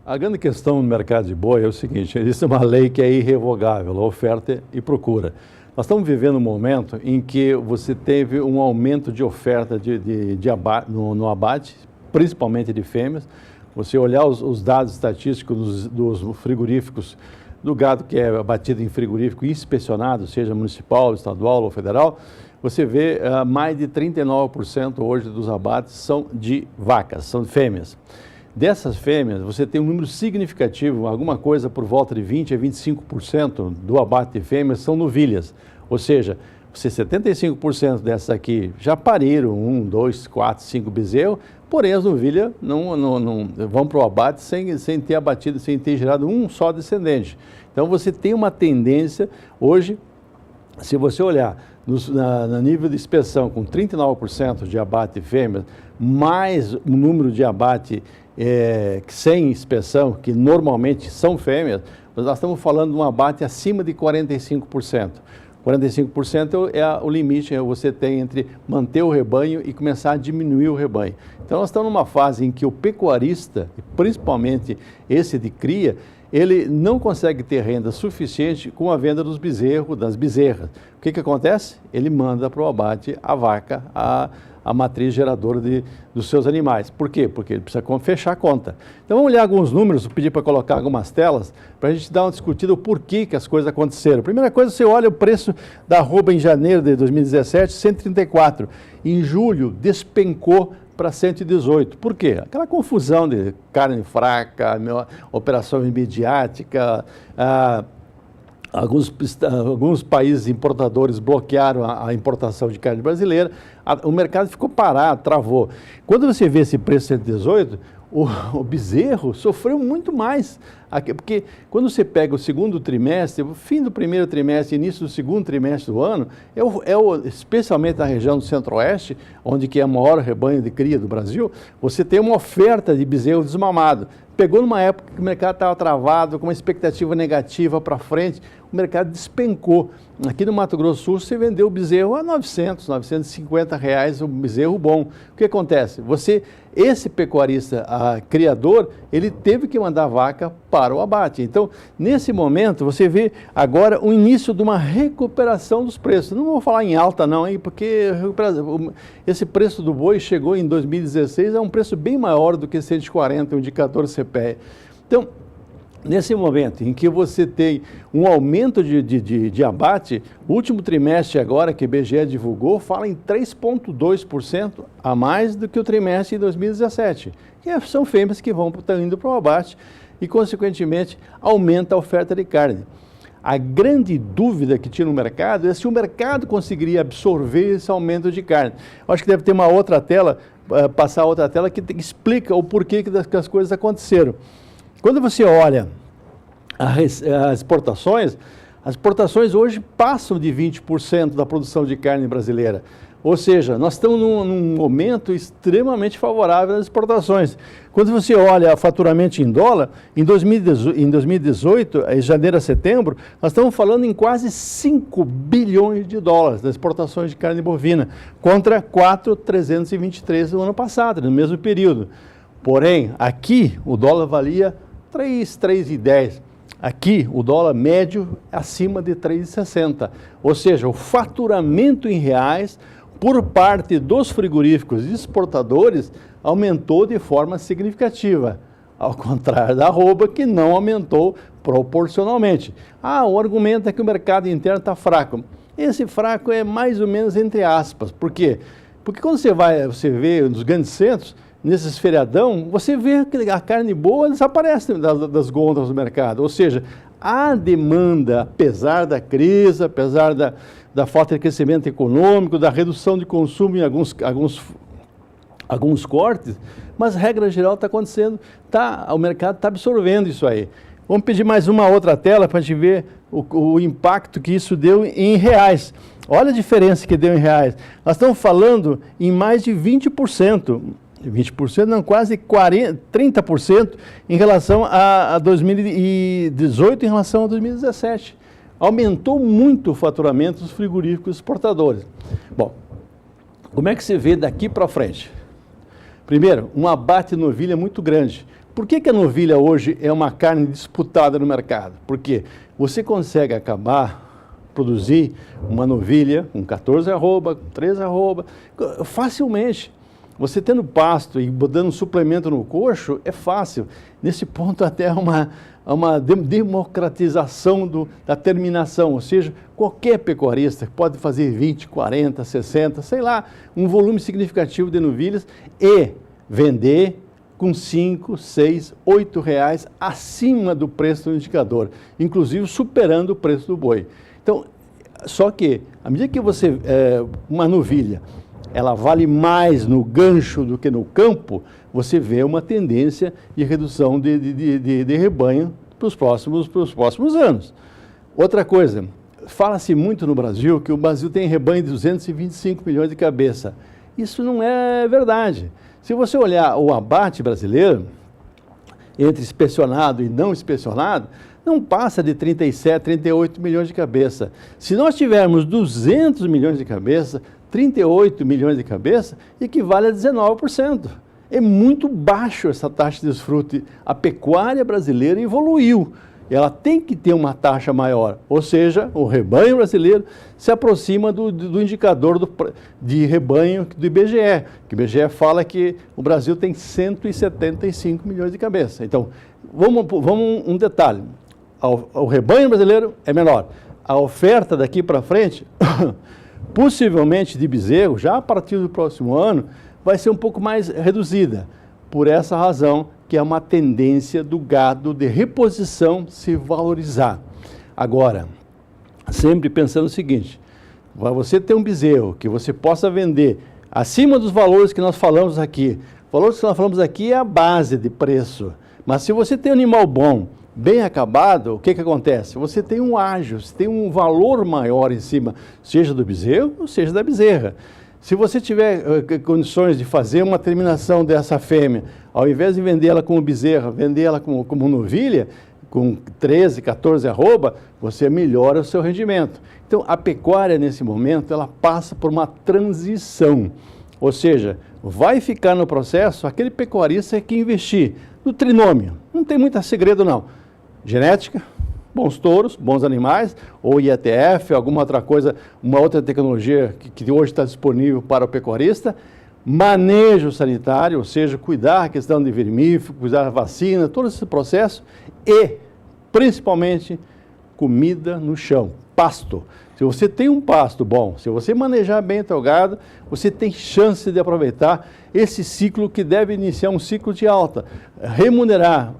A grande questão no mercado de boi é o seguinte: existe uma lei que é irrevogável, a oferta e procura. Nós estamos vivendo um momento em que você teve um aumento de oferta no abate, principalmente de fêmeas. Você olhar os dados estatísticos dos frigoríficos, do gado que é abatido em frigorífico inspecionado, seja municipal, estadual ou federal, você vê mais de 39% hoje dos abates são de vacas, são de fêmeas. Dessas fêmeas, você tem um número significativo, alguma coisa por volta de 20% a 25% do abate de fêmeas são novilhas. Ou seja, 75% dessas aqui já pariram 1, 2, 4, 5 bezerros, porém as novilhas não vão para o abate sem ter abatido, sem ter gerado um só descendente. Então você tem uma tendência hoje, se você olhar no nível de inspeção com 39% de abate de fêmeas, mais o número de abate sem inspeção, que normalmente são fêmeas, nós estamos falando de um abate acima de 45%. 45% é o limite que você tem entre manter o rebanho e começar a diminuir o rebanho. Então nós estamos numa fase em que o pecuarista, principalmente esse de cria, ele não consegue ter renda suficiente com a venda dos bezerros, das bezerras. O que acontece? Ele manda para o abate a vaca, a matriz geradora dos seus animais. Por quê? Porque ele precisa fechar a conta. Então vamos olhar alguns números, vou pedir para colocar algumas telas, para a gente dar uma discutida o porquê que as coisas aconteceram. Primeira coisa, você olha o preço da arroba em janeiro de 2017, 134. Em julho, despencou para 118. Por quê? Aquela confusão de carne fraca, operação midiática, alguns países importadores bloquearam a importação de carne brasileira, o mercado ficou parado, travou. Quando você vê esse preço 118, o bezerro sofreu muito mais, porque quando você pega o segundo trimestre, o fim do primeiro trimestre, início do segundo trimestre do ano, especialmente na região do centro-oeste, onde que é o maior rebanho de cria do Brasil, você tem uma oferta de bezerro desmamado. Pegou numa época que o mercado estava travado, com uma expectativa negativa para frente, o mercado despencou. Aqui no Mato Grosso do Sul, você vendeu o bezerro a 900, 950 reais, um bezerro bom. O que acontece? Esse pecuarista, criador, ele teve que mandar a vaca para o abate. Então, nesse momento, você vê agora o início de uma recuperação dos preços. Não vou falar em alta não, hein, porque esse preço do boi chegou em 2016 a um preço bem maior do que 140, o indicador CPE. Então, nesse momento em que você tem um aumento de abate, o último trimestre agora que o IBGE divulgou fala em 3,2% a mais do que o trimestre de 2017. E são fêmeas que estão indo para o abate e, consequentemente, aumenta a oferta de carne. A grande dúvida que tinha no mercado é se o mercado conseguiria absorver esse aumento de carne. Eu acho que deve ter uma outra tela, passar outra tela que explica o porquê que as coisas aconteceram. Quando você olha as exportações hoje passam de 20% da produção de carne brasileira. Ou seja, nós estamos num momento extremamente favorável às exportações. Quando você olha o faturamento em dólar, em 2018, em janeiro a setembro, nós estamos falando em quase 5 bilhões de dólares das exportações de carne bovina, contra 4,323 no ano passado, no mesmo período. Porém, aqui o dólar valia 3,10. Aqui o dólar médio é acima de 3,60. Ou seja, o faturamento em reais por parte dos frigoríficos exportadores aumentou de forma significativa, ao contrário da arroba, que não aumentou proporcionalmente. O argumento é que o mercado interno está fraco. Esse fraco é mais ou menos entre aspas. Por quê? Porque quando você vê nos grandes centros, nesses feriadão, você vê que a carne boa desaparece das gôndolas do mercado. Ou seja, a demanda, apesar da crise, apesar da falta de crescimento econômico, da redução de consumo em alguns cortes, mas regra geral está acontecendo, o mercado está absorvendo isso aí. Vamos pedir mais uma outra tela para a gente ver o impacto que isso deu em reais. Olha a diferença que deu em reais. Nós estamos falando em mais de 20%. 20% não, quase 30% em relação a 2018 em relação a 2017. Aumentou muito o faturamento dos frigoríficos exportadores. Bom, como é que se vê daqui para frente? Primeiro, um abate de novilha muito grande. Por que a novilha hoje é uma carne disputada no mercado? Porque você consegue produzir uma novilha com 14 arroba, com 13 arroba, facilmente. Você tendo pasto e dando suplemento no coxo, é fácil. Nesse ponto até é uma democratização da terminação, ou seja, qualquer pecuarista pode fazer 20, 40, 60, sei lá, um volume significativo de novilhas e vender com 5, 6, 8 reais acima do preço do indicador, inclusive superando o preço do boi. Então, só que, à medida que uma novilha, ela vale mais no gancho do que no campo, você vê uma tendência de redução de rebanho para os próximos anos. Outra coisa, fala-se muito no Brasil que o Brasil tem rebanho de 225 milhões de cabeça. Isso não é verdade. Se você olhar o abate brasileiro, entre inspecionado e não inspecionado, não passa de 37, 38 milhões de cabeça. Se nós tivermos 200 milhões de cabeça, 38 milhões de cabeça equivale a 19%. É muito baixo essa taxa de desfrute. A pecuária brasileira evoluiu. Ela tem que ter uma taxa maior, ou seja, o rebanho brasileiro se aproxima do indicador de rebanho do IBGE, que o IBGE fala que o Brasil tem 175 milhões de cabeças. Então, vamos um detalhe, o rebanho brasileiro é menor, a oferta daqui para frente, possivelmente de bezerro, já a partir do próximo ano, vai ser um pouco mais reduzida, por essa razão, que é uma tendência do gado de reposição se valorizar. Agora, sempre pensando o seguinte, para você ter um bezerro que você possa vender acima dos valores que nós falamos aqui, valores que nós falamos aqui é a base de preço, mas se você tem um animal bom, bem acabado, o que acontece? Você tem um ágio, você tem um valor maior em cima, seja do bezerro ou seja da bezerra. Se você tiver condições de fazer uma terminação dessa fêmea, ao invés de vender ela como bezerra, vender ela como novilha, com 13, 14 arroba, você melhora o seu rendimento. Então, a pecuária, nesse momento, ela passa por uma transição. Ou seja, vai ficar no processo aquele pecuarista que investir no trinômio. Não tem muito segredo, não. Genética, bons touros, bons animais, ou IETF, alguma outra coisa, uma outra tecnologia que hoje está disponível para o pecuarista, manejo sanitário, ou seja, cuidar a questão de vermífugo, cuidar da vacina, todo esse processo, e, principalmente, comida no chão, pasto. Se você tem um pasto bom, se você manejar bem o teu gado, você tem chance de aproveitar esse ciclo que deve iniciar um ciclo de alta, remunerar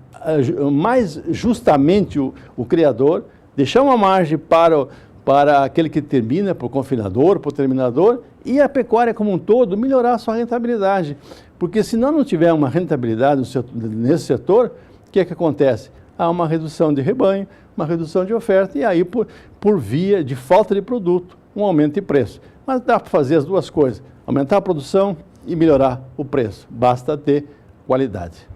mais justamente o criador, deixar uma margem para aquele que termina, para o confinador, para o terminador, e a pecuária como um todo melhorar a sua rentabilidade. Porque se não tiver uma rentabilidade nesse setor, o que acontece? Há uma redução de rebanho, uma redução de oferta, e aí por via de falta de produto, um aumento de preço. Mas dá para fazer as duas coisas, aumentar a produção e melhorar o preço, basta ter qualidade.